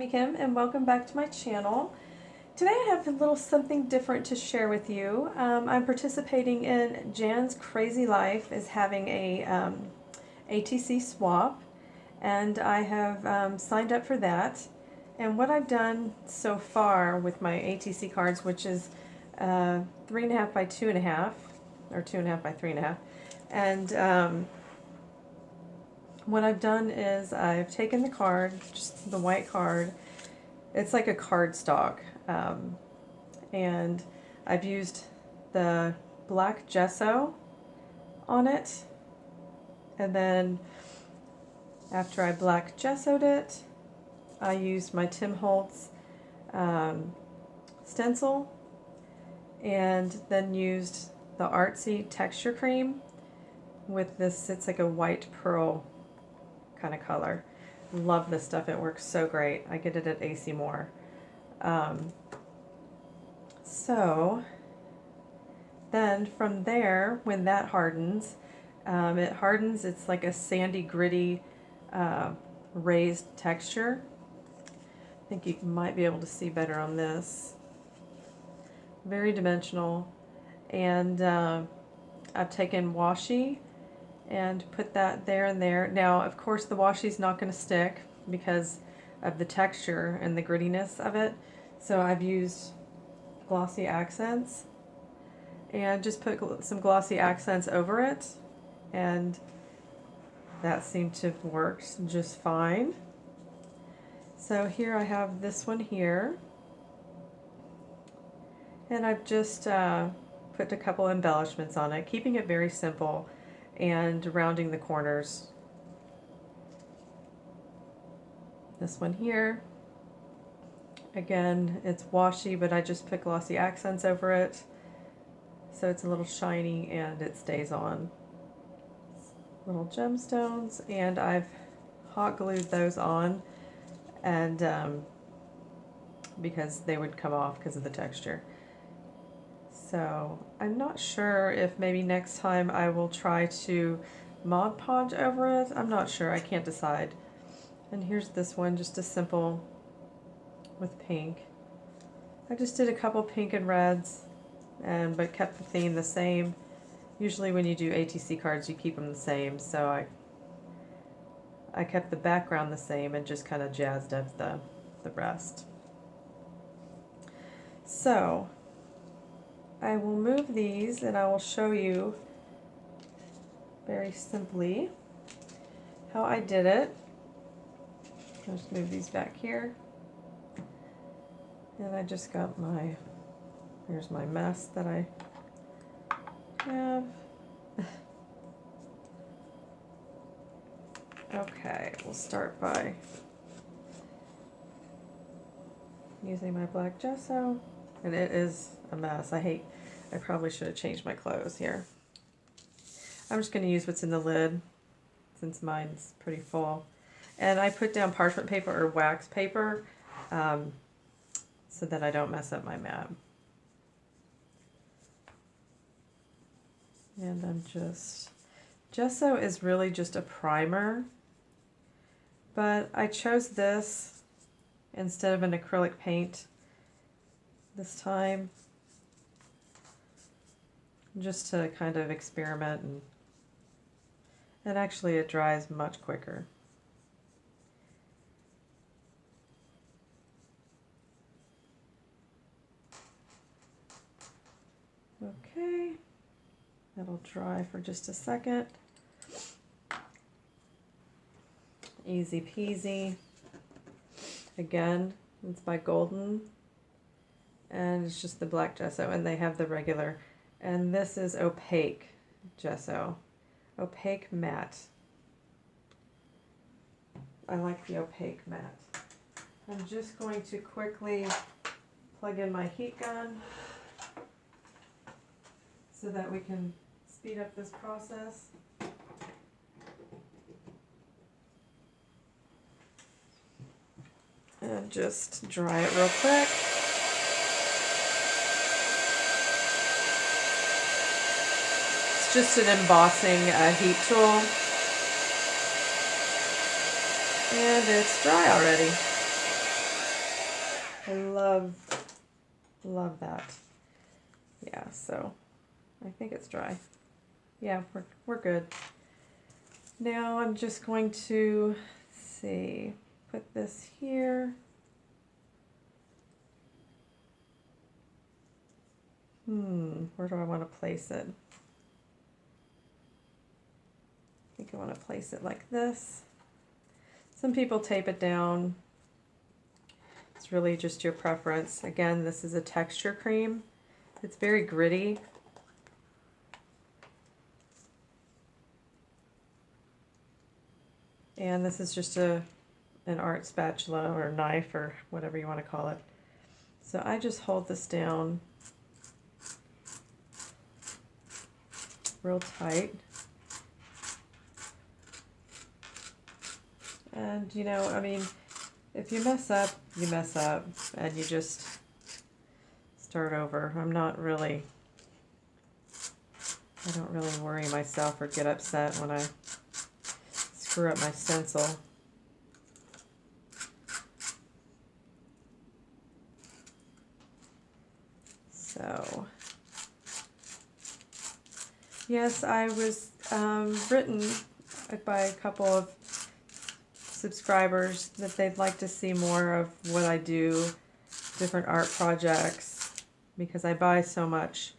me, Kim, and welcome back to my channel. Today I have a little something different to share with you. I'm participating in JansCrazyLife is having a ATC swap, and I have signed up for that. And what I've done so far with my ATC cards, which is 3.5 by 2.5, or 2.5 by 3.5, and what I've done is I've taken the card, just the white card. It's like a card stock, and I've used the black gesso on it, and then after I black gessoed it, I used my Tim Holtz stencil, and then used the Artsy texture cream with this. It's like a white pearl kind of color. Love this stuff. It works so great. I get it at AC Moore. So then from there, when that hardens, it hardens. It's like a sandy, gritty, raised texture. I think you might be able to see better on this. Very dimensional. And I've taken washi and put that there and there. Now, of course, the washi's not going to stick because of the texture and the grittiness of it. So I've used glossy accents and just put some glossy accents over it, and that seemed to have worked just fine. So here I have this one here, and I've just put a couple embellishments on it, keeping it very simple and rounding the corners. This one here, again, it's washi, but I just put glossy accents over it so it's a little shiny and it stays on. Little gemstones, and I've hot glued those on, and because they would come off because of the texture. So I'm not sure if maybe next time I will try to Mod Podge over it. I'm not sure. I can't decide. And here's this one, just a simple with pink. I just did a couple pink and reds, but kept the theme the same. Usually when you do ATC cards, you keep them the same. So I kept the background the same and just kind of jazzed up the rest. So I will move these and I will show you very simply how I did it. I'll just move these back here. And I just got here's my mess that I have. Okay, we'll start by using my black gesso. And it is a mess. I probably should have changed my clothes here. I'm just going to use what's in the lid since mine's pretty full. And I put down parchment paper or wax paper so that I don't mess up my mat. And I'm gesso is really just a primer, but I chose this instead of an acrylic paint this time, just to kind of experiment, and actually it dries much quicker. Okay, that'll dry for just a second. Easy peasy. Again, it's by Golden, and it's just the black gesso, and they have the regular, and this is opaque gesso, opaque matte. I like the opaque matte. I'm just going to quickly plug in my heat gun so that we can speed up this process. And just dry it real quick. It's just an embossing heat tool. And it's dry already. love that. Yeah, so I think it's dry. Yeah, we're good. Now I'm just going to, let's see, put this here. Where do I want to place it? I think I want to place it like this. Some people tape it down. It's really just your preference. Again, this is a texture cream. It's very gritty. And this is just an art spatula or knife or whatever you want to call it. So I just hold this down real tight. And you know, I mean, if you mess up, you mess up, and you just start over. I don't really worry myself or get upset when I screw up my stencil. So, yes, I was written by a couple of subscribers that they'd like to see more of what I do, different art projects, because I buy so much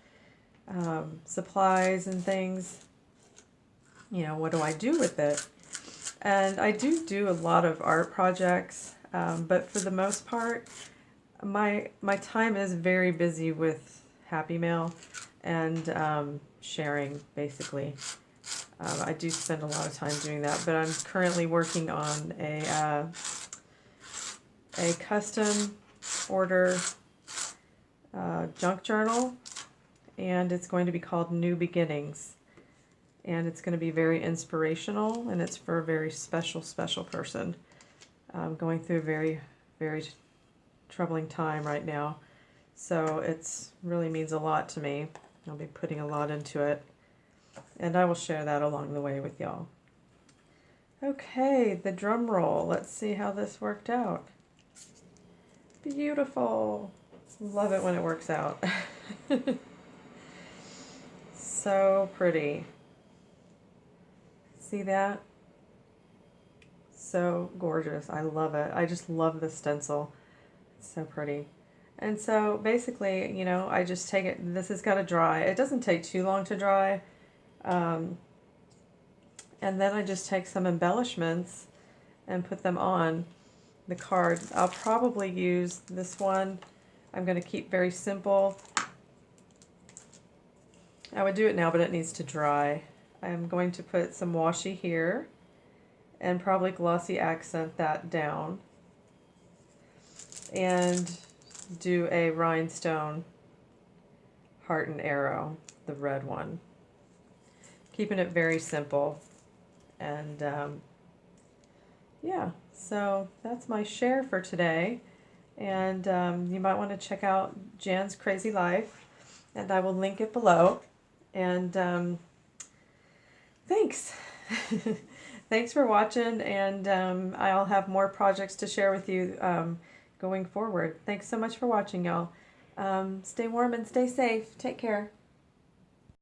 supplies and things. You know, what do I do with it? And I do a lot of art projects, but for the most part, my time is very busy with Happy Mail and sharing, basically. I do spend a lot of time doing that, but I'm currently working on a custom order junk journal, and it's going to be called New Beginnings. And it's going to be very inspirational, and it's for a very special person. I'm going through a very, very troubling time right now. So it's really means a lot to me. I'll be putting a lot into it. And I will share that along the way with y'all. Okay, the drum roll. Let's see how this worked out. Beautiful. Love it when it works out. So pretty. See that? So gorgeous. I love it. I just love the stencil. It's so pretty. And so basically, you know, I just take it, this has got to dry. It doesn't take too long to dry. And then I just take some embellishments and put them on the card. I'll probably use this one. I'm going to keep very simple. I would do it now, but it needs to dry. I'm going to put some washi here and probably glossy accent that down and do a rhinestone heart and arrow, the red one. Keeping it very simple. And yeah, so that's my share for today. And you might want to check out Jan's Crazy Life, and I will link it below. And thanks. Thanks for watching, and I'll have more projects to share with you going forward. Thanks so much for watching, y'all. Stay warm and stay safe. Take care.